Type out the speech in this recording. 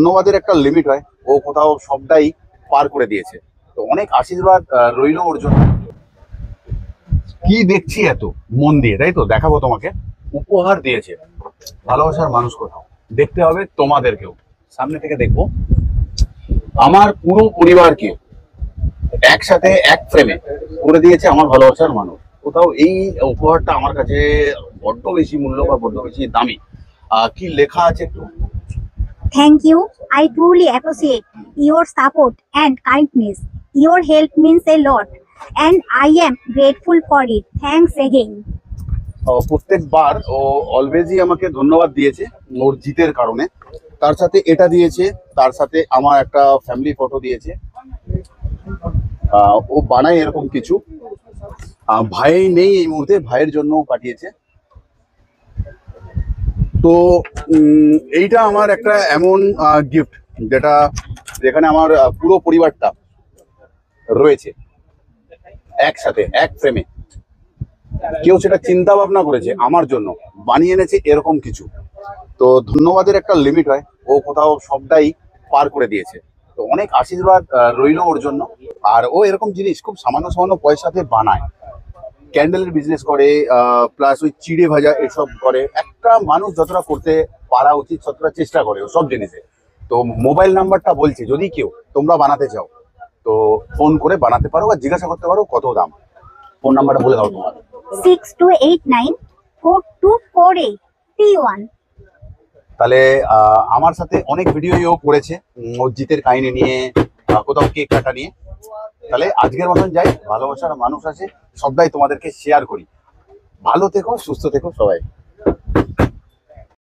ধন্যবাদের একটা লিমিট হয়, ও কোথাও সবটাই পার করে দিয়েছে। তো অনেক আশীর্বাদ রইল ওর জন্য। কি দেখছি এত মন দিয়ে, তাই তো দেখাবো তোমাকে। উপহার দিয়েছে ভালোবাসার মানুষ কোথাও, দেখতে হবে তোমাদেরকেও। সামনে থেকে দেখবো আমার পুরো পরিবারকে একসাথে এক ফ্রেমে করে দিয়েছে আমার ভালোবাসার মানুষ কোথাও। এই উপহারটা আমার কাছে বড্ড বেশি মূল্য বা বড্ড বেশি দামি। কি লেখা আছে একটু? Thank you. I truly appreciate your support and kindness. Your help means a lot, and I am grateful for it. Thanks again. প্রত্যেকবার ও অলওয়েজই আমাকে ধন্যবাদ দিয়েছে ওর জিতের কারণে। তার সাথে এটা দিয়েছে, তার সাথে আমার একটা ফ্যামিলি ফটো দিয়েছে। ও বানায় এরকম কিছু। ভাই নেই এই মুহূর্তে, ভাইয়ের জন্য পাঠিয়েছে। তো এইটা আমার একটা এমন গিফট যেখানে আমার পুরো পরিবারটা রয়েছে একসাথে এক ফ্রেমে। কেউ সেটা চিন্তা ভাবনা করেছে আমার জন্য, বানিয়ে এনেছে এরকম কিছু। তো ধন্যবাদের একটা লিমিট হয়, ও কোথাও সবটাই পার করে দিয়েছে। তো অনেক আশীর্বাদ রইল ওর জন্য। আর ও এরকম জিনিস খুব সামান্য সামান্য পয়সাতে বানায়। ক্যান্ডেলের বিজনেস করে, প্লাস ওই চিড়ে ভাজা এসব করে। একটা মানুষ যতটা করতে পারা উচিত ততটা চেষ্টা করে ও সব জিনিসে। তো মোবাইল নাম্বারটা বলছি, যদি কেউ তোমরা বানাতে চাও তো ফোন করে বানাতে পারো আর জিজ্ঞাসা করতে পারো কত দাম। ফোন নাম্বারটা বলে দাও তোমার। 6289424831। তাহলে আমার সাথে অনেক ভিডিও ও করেছে ও জিতের কাহিনী নিয়ে, কোথাও কেক কাটা নিয়ে। তাহলে আজকের মতন যাই, ভালোবাসার মানুষ আছে সবটাই তোমাদেরকে শেয়ার করি। ভালো থেকো, সুস্থ থেকো সবাই।